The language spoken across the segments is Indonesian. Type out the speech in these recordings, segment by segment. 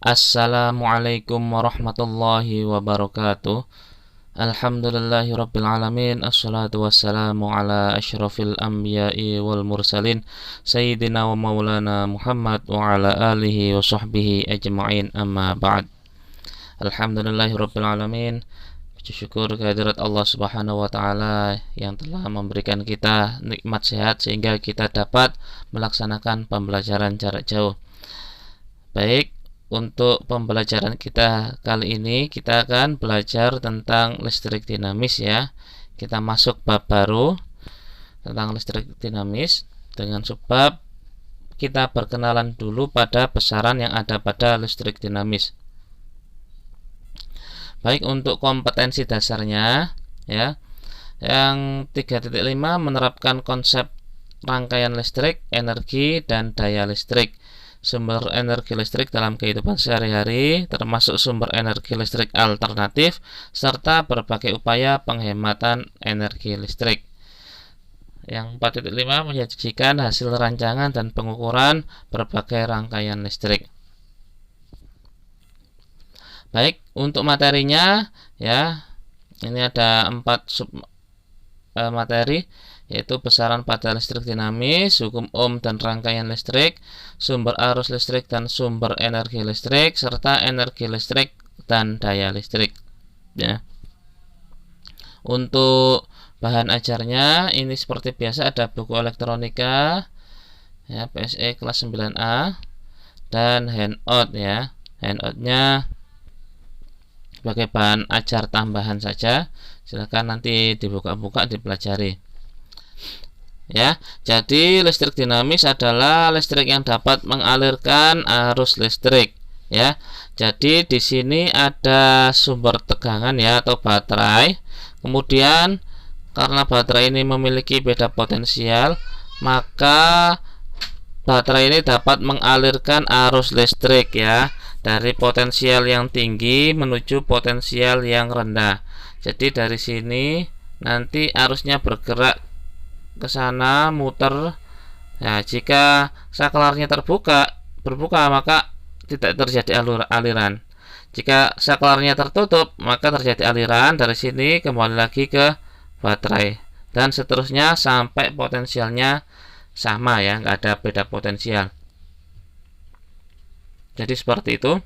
Assalamualaikum warahmatullahi wabarakatuh. Alhamdulillahirabbil alamin. Assalatu wassalamu ala asyrafil anbiya'i wal mursalin sayyidina wa maulana Muhammad wa ala alihi wa sahbihi ajma'in, amma ba'd. Alhamdulillahirabbil alamin. Puji syukur kehadirat Allah Subhanahu wa taala yang telah memberikan kita nikmat sehat sehingga kita dapat melaksanakan pembelajaran jarak jauh. Baik, untuk pembelajaran kita kali ini kita akan belajar tentang listrik dinamis ya. Kita masuk bab baru tentang listrik dinamis dengan subbab kita perkenalan dulu pada besaran yang ada pada listrik dinamis. Baik, untuk kompetensi dasarnya ya. Yang 3.5 menerapkan konsep rangkaian listrik, energi dan daya listrik. Sumber energi listrik dalam kehidupan sehari-hari, termasuk sumber energi listrik alternatif, serta berbagai upaya penghematan energi listrik. Yang 4.5 menyajikan hasil rancangan dan pengukuran berbagai rangkaian listrik. Baik, untuk materinya ya, ini ada 4 sub materi, yaitu besaran pada listrik dinamis, hukum Ohm dan rangkaian listrik, sumber arus listrik dan sumber energi listrik, serta energi listrik dan daya listrik ya. Untuk bahan ajarnya ini seperti biasa ada buku elektronika ya, PSE kelas 9A dan handout ya. Handoutnya sebagai bahan ajar tambahan saja, silakan nanti dibuka-buka dipelajari. Ya, jadi listrik dinamis adalah listrik yang dapat mengalirkan arus listrik ya. Jadi di sini ada sumber tegangan ya atau baterai. Kemudian karena baterai ini memiliki beda potensial, maka baterai ini dapat mengalirkan arus listrik ya dari potensial yang tinggi menuju potensial yang rendah. Jadi dari sini nanti arusnya bergerak ke sana, muter. Nah, jika saklarnya berbuka maka tidak terjadi aliran. Jika saklarnya tertutup maka terjadi aliran. Dari sini kembali lagi ke baterai dan seterusnya sampai potensialnya sama ya, nggak ada beda potensial. Jadi seperti itu.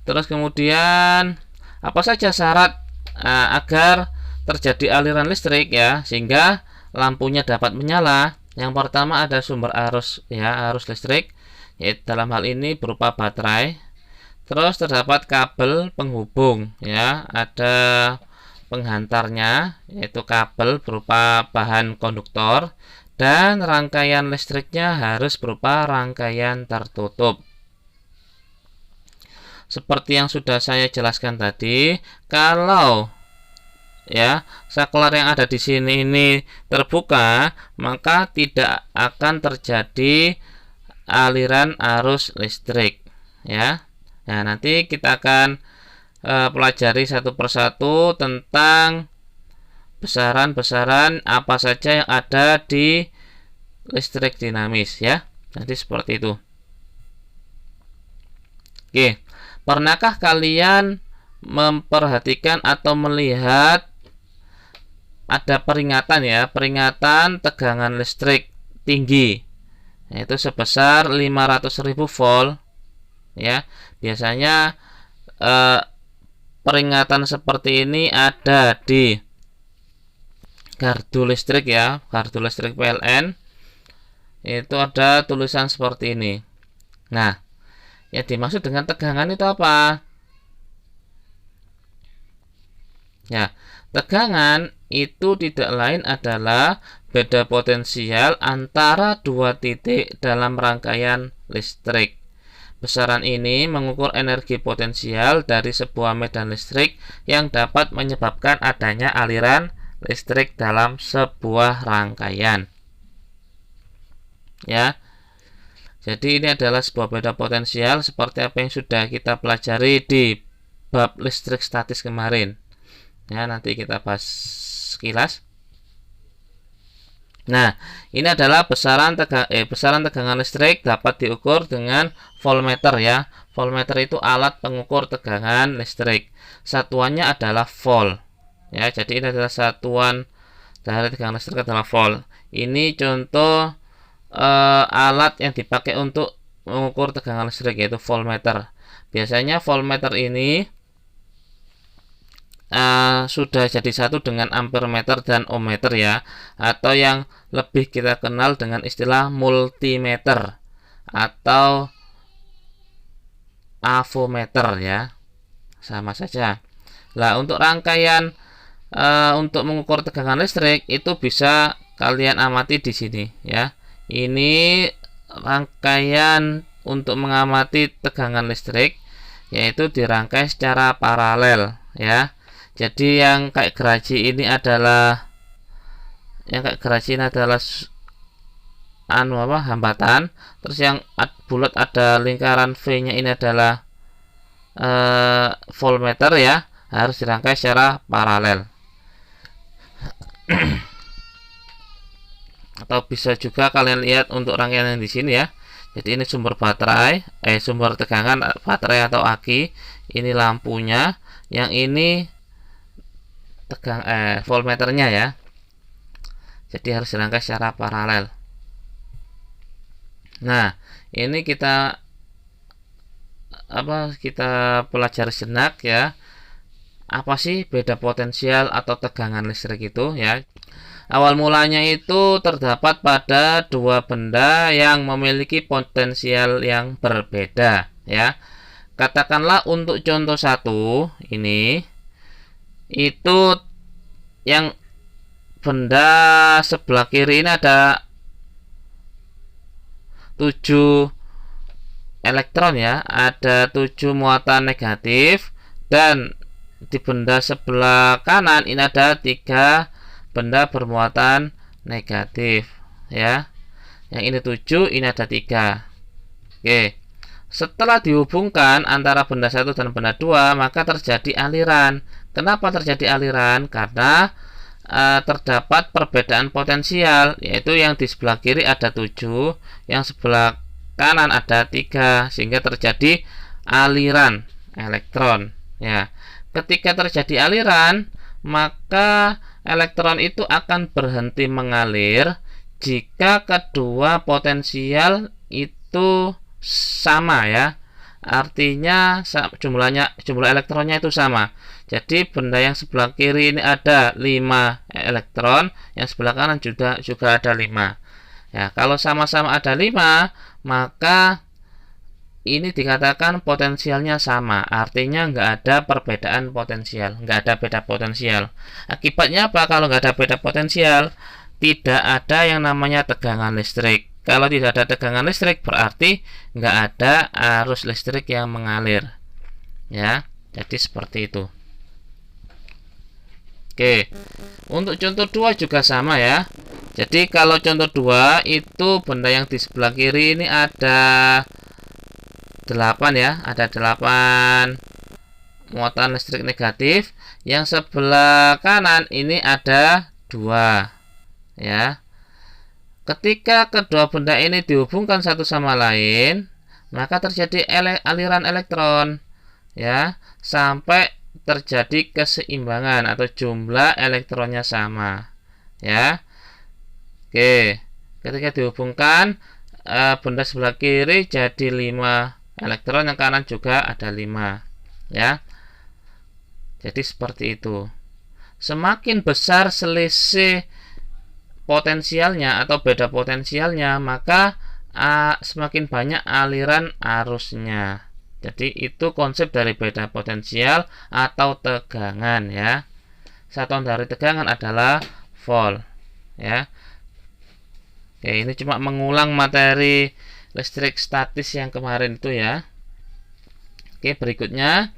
Terus kemudian apa saja syarat agar terjadi aliran listrik ya, sehingga lampunya dapat menyala? Yang pertama ada sumber arus ya, arus listrik, yaitu dalam hal ini berupa baterai. Terus terdapat kabel penghubung ya, ada penghantarnya yaitu kabel berupa bahan konduktor, dan rangkaian listriknya harus berupa rangkaian tertutup. Seperti yang sudah saya jelaskan tadi, kalau ya saklar yang ada di sini ini terbuka, maka tidak akan terjadi aliran arus listrik ya. Nah, nanti kita akan pelajari satu persatu tentang besaran-besaran apa saja yang ada di listrik dinamis ya. Nanti seperti itu. Oke, pernahkah kalian memperhatikan atau melihat ada peringatan ya, peringatan tegangan listrik tinggi, yaitu sebesar 500.000 volt ya. Biasanya peringatan seperti ini ada di gardu listrik ya, gardu listrik PLN. Itu ada tulisan seperti ini. Nah, yang dimaksud dengan tegangan itu apa? Ya, tegangan itu tidak lain adalah beda potensial antara dua titik dalam rangkaian listrik. Besaran ini mengukur energi potensial dari sebuah medan listrik yang dapat menyebabkan adanya aliran listrik dalam sebuah rangkaian. Ya. Jadi ini adalah sebuah beda potensial seperti apa yang sudah kita pelajari di bab listrik statis kemarin. Ya, nanti kita bahas sekilas. Nah, ini adalah besaran tegangan listrik dapat diukur dengan voltmeter ya. Voltmeter itu alat pengukur tegangan listrik. Satuannya adalah volt. Ya, jadi ini adalah satuan dari tegangan listrik adalah volt. Ini contoh alat yang dipakai untuk mengukur tegangan listrik, yaitu voltmeter. Biasanya voltmeter ini sudah jadi satu dengan ampermeter dan ohmmeter ya, atau yang lebih kita kenal dengan istilah multimeter atau avometer ya, sama saja. Nah, untuk rangkaian untuk mengukur tegangan listrik itu bisa kalian amati di sini ya. Ini rangkaian untuk mengamati tegangan listrik, yaitu dirangkai secara paralel ya. Jadi yang kayak geraji ini adalah hambatan. Terus yang bulat ada lingkaran V-nya ini adalah voltmeter ya, harus dirangkai secara paralel. Atau bisa juga kalian lihat untuk rangkaian yang di sini ya. Jadi ini sumber baterai, sumber tegangan baterai atau aki. Ini lampunya, yang ini voltmeternya ya. Jadi harus dirangkai secara paralel. Nah, ini kita pelajari sejenak ya. Apa sih beda potensial atau tegangan listrik itu ya? Awal mulanya itu terdapat pada dua benda yang memiliki potensial yang berbeda ya. Katakanlah untuk contoh satu ini, itu yang benda sebelah kiri ini ada 7 elektron ya, ada 7 muatan negatif, dan di benda sebelah kanan ini ada 3 benda bermuatan negatif ya. Yang ini 7, ini ada 3. Oke. Setelah dihubungkan antara benda 1 dan benda 2, maka terjadi aliran. Kenapa terjadi aliran? Karena terdapat perbedaan potensial, yaitu yang di sebelah kiri ada 7, yang sebelah kanan ada 3, sehingga terjadi aliran elektron ya. Ketika terjadi aliran, maka elektron itu akan berhenti mengalir jika kedua potensial itu sama ya. Artinya jumlah elektronnya itu sama. Jadi benda yang sebelah kiri ini ada 5 elektron, yang sebelah kanan juga ada 5. Ya, kalau sama-sama ada 5, maka ini dikatakan potensialnya sama. Artinya nggak ada perbedaan potensial, nggak ada beda potensial. Akibatnya apa kalau nggak ada beda potensial? Tidak ada yang namanya tegangan listrik. Kalau tidak ada tegangan listrik, berarti nggak ada arus listrik yang mengalir ya. Jadi seperti itu. Oke, untuk contoh 2 juga sama ya. Jadi kalau contoh 2 itu benda yang di sebelah kiri ini ada 8 ya, ada 8 muatan listrik negatif. Yang sebelah kanan ini ada 2 ya. Ketika kedua benda ini dihubungkan satu sama lain, maka terjadi aliran elektron ya, sampai terjadi keseimbangan atau jumlah elektronnya sama ya. Oke, ketika dihubungkan benda sebelah kiri jadi 5 elektron, yang kanan juga ada 5 ya. Jadi seperti itu. Semakin besar selisih potensialnya atau beda potensialnya, maka semakin banyak aliran arusnya. Jadi itu konsep dari beda potensial atau tegangan ya. Satuan dari tegangan adalah volt ya. Oke, ini cuma mengulang materi listrik statis yang kemarin itu ya. Oke, berikutnya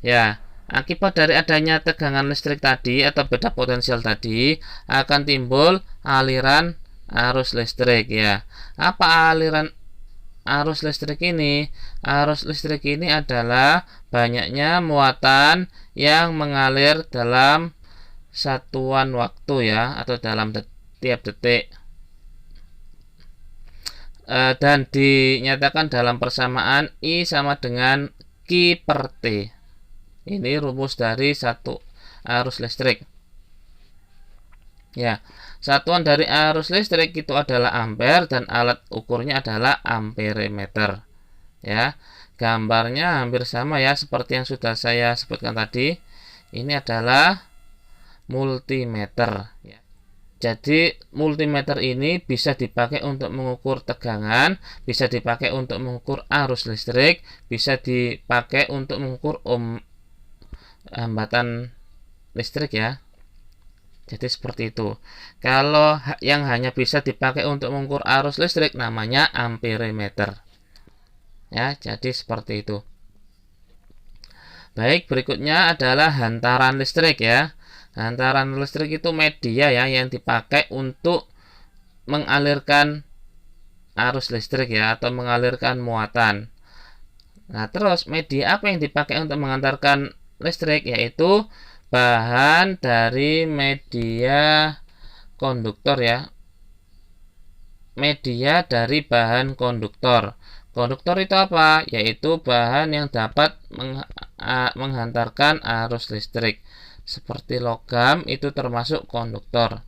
ya, akibat dari adanya tegangan listrik tadi atau beda potensial tadi akan timbul aliran arus listrik ya. Apa aliran arus listrik ini? Arus listrik ini adalah banyaknya muatan yang mengalir dalam satuan waktu ya, atau dalam tiap detik dan dinyatakan dalam persamaan I sama dengan Q per T. Ini rumus dari satu arus listrik. Ya, satuan dari arus listrik itu adalah ampere dan alat ukurnya adalah amperemeter. Ya, gambarnya hampir sama ya seperti yang sudah saya sebutkan tadi. Ini adalah multimeter. Ya. Jadi multimeter ini bisa dipakai untuk mengukur tegangan, bisa dipakai untuk mengukur arus listrik, bisa dipakai untuk mengukur hambatan listrik ya. Jadi seperti itu. Kalau yang hanya bisa dipakai untuk mengukur arus listrik namanya amperemeter. Ya, jadi seperti itu. Baik, berikutnya adalah hantaran listrik ya. Hantaran listrik itu media ya yang dipakai untuk mengalirkan arus listrik ya atau mengalirkan muatan. Nah, terus media apa yang dipakai untuk mengantarkan listrik, yaitu bahan dari media konduktor ya. Media dari bahan konduktor. Konduktor itu apa? Yaitu bahan yang dapat menghantarkan arus listrik. Seperti logam itu termasuk konduktor.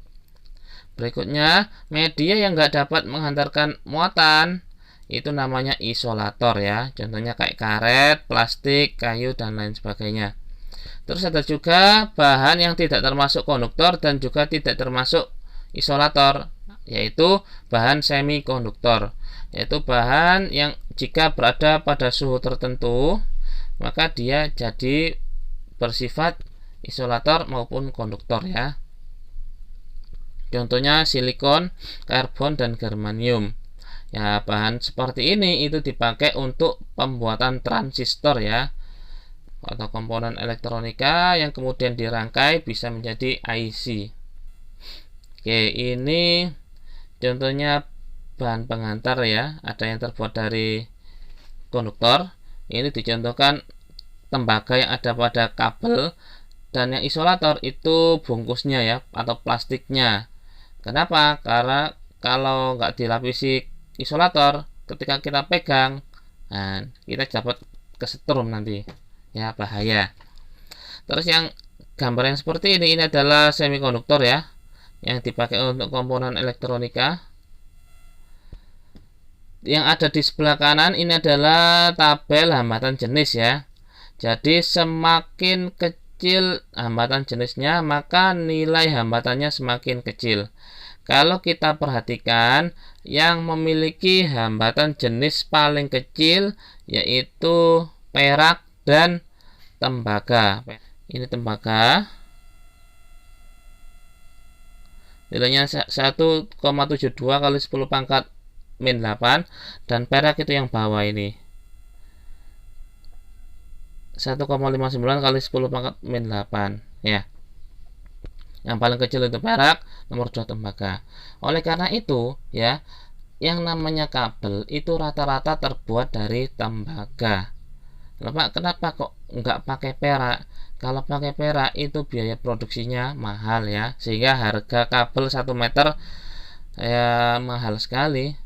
Berikutnya, media yang nggak dapat menghantarkan muatan itu namanya isolator ya. Contohnya kayak karet, plastik, kayu dan lain sebagainya. Terus ada juga bahan yang tidak termasuk konduktor dan juga tidak termasuk isolator, yaitu bahan semikonduktor. Yaitu bahan yang jika berada pada suhu tertentu maka dia jadi bersifat isolator maupun konduktor ya. Contohnya silikon, karbon dan germanium. Ya, bahan seperti ini itu dipakai untuk pembuatan transistor ya, atau komponen elektronika yang kemudian dirangkai bisa menjadi IC. Oke, ini contohnya bahan pengantar ya, ada yang terbuat dari konduktor. Ini dicontohkan tembaga yang ada pada kabel. Dan yang isolator itu bungkusnya ya atau plastiknya. Kenapa? Karena kalau nggak dilapisi isolator, ketika kita pegang, nah, kita dapat kesetrum nanti, ya bahaya. Terus yang gambar yang seperti ini adalah semikonduktor ya, yang dipakai untuk komponen elektronika. Yang ada di sebelah kanan ini adalah tabel hambatan jenis ya. Jadi semakin kecil hambatan jenisnya, maka nilai hambatannya semakin kecil. Kalau kita perhatikan, yang memiliki hambatan jenis paling kecil yaitu perak dan tembaga. Ini tembaga, nilainya 1,72 kali 10 pangkat min 8, dan perak itu yang bawah ini 1,59 kali 10 pangkat min 8 ya. Yang paling kecil itu perak, nomor 2 tembaga. Oleh karena itu ya, yang namanya kabel itu rata-rata terbuat dari tembaga. Kenapa kok nggak pakai perak? Kalau pakai perak itu biaya produksinya mahal ya, sehingga harga kabel 1 meter ya mahal sekali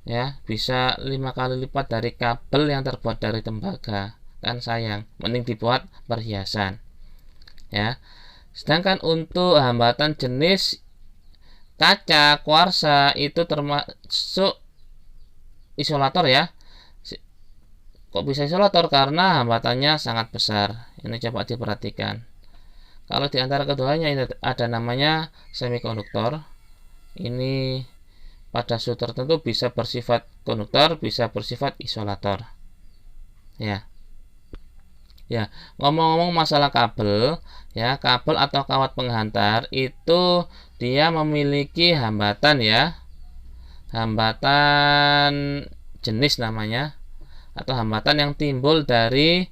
ya, bisa 5 kali lipat dari kabel yang terbuat dari tembaga. Kan sayang, mending dibuat perhiasan ya. Sedangkan untuk hambatan jenis kaca, kuarsa itu termasuk isolator ya. Kok bisa isolator? Karena hambatannya sangat besar. Ini coba diperhatikan. Kalau di antara keduanya ini ada namanya semikonduktor. Ini pada suhu tertentu bisa bersifat konduktor, bisa bersifat isolator ya. Ya, ngomong-ngomong masalah kabel, ya, kabel atau kawat penghantar itu dia memiliki hambatan ya. Hambatan jenis namanya, atau hambatan yang timbul dari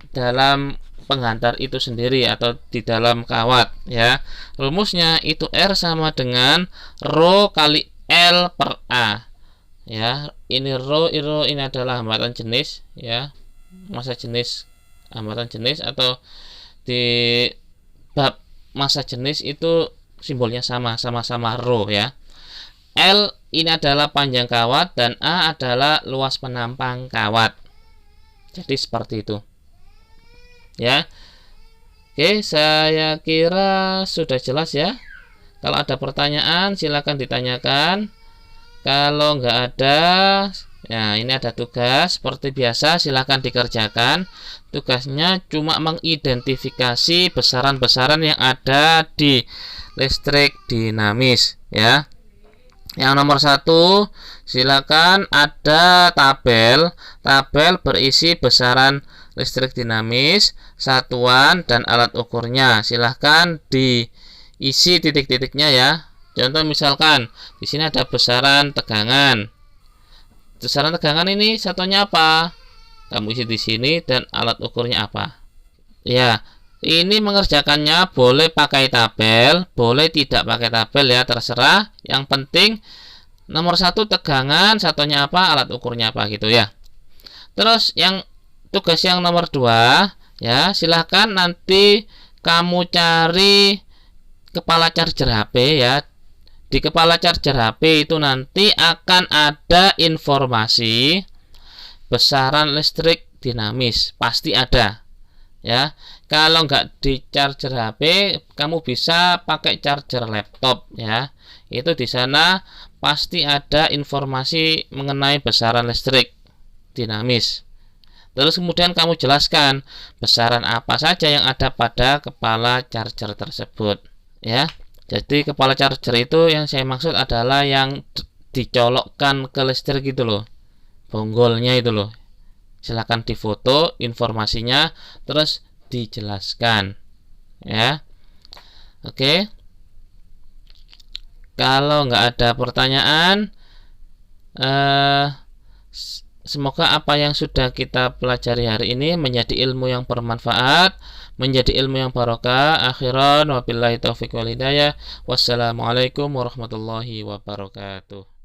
dalam penghantar itu sendiri atau di dalam kawat ya. Rumusnya itu R sama dengan Rho kali L per A. Ya, ini Rho ini adalah hambatan jenis ya. Massa jenis, hambatan jenis, atau di bab massa jenis itu simbolnya sama-sama Rho ya. L ini adalah panjang kawat dan A adalah luas penampang kawat. Jadi seperti itu. Ya. Oke, saya kira sudah jelas ya. Kalau ada pertanyaan silakan ditanyakan. Kalau nggak ada, ya ini ada tugas seperti biasa, silakan dikerjakan. Tugasnya cuma mengidentifikasi besaran-besaran yang ada di listrik dinamis ya. Yang nomor 1, silakan ada tabel berisi besaran listrik dinamis, satuan dan alat ukurnya. Silahkan diisi titik-titiknya ya. Contoh misalkan di sini ada besaran tegangan. Besaran tegangan ini satuannya apa? Kamu isi di sini dan alat ukurnya apa? Ya, ini mengerjakannya boleh pakai tabel, boleh tidak pakai tabel ya, terserah. Yang penting nomor 1 tegangan, satunya apa, alat ukurnya apa gitu ya. Terus yang tugas yang nomor 2 ya, silahkan nanti kamu cari kepala charger HP ya. Di kepala charger HP itu nanti akan ada informasi besaran listrik dinamis, pasti ada ya. Kalau nggak di charger HP, kamu bisa pakai charger laptop ya. Itu di sana pasti ada informasi mengenai besaran listrik dinamis. Terus kemudian kamu jelaskan besaran apa saja yang ada pada kepala charger tersebut ya. Jadi kepala charger itu yang saya maksud adalah yang dicolokkan ke listrik gitu loh, bonggolnya itu loh. Silahkan difoto informasinya terus dijelaskan ya. Oke, kalau nggak ada pertanyaan, semoga apa yang sudah kita pelajari hari ini menjadi ilmu yang bermanfaat, menjadi ilmu yang barokah. Akhiran wabillahi taufiq wal hidayah. Wassalamualaikum warahmatullahi wabarakatuh.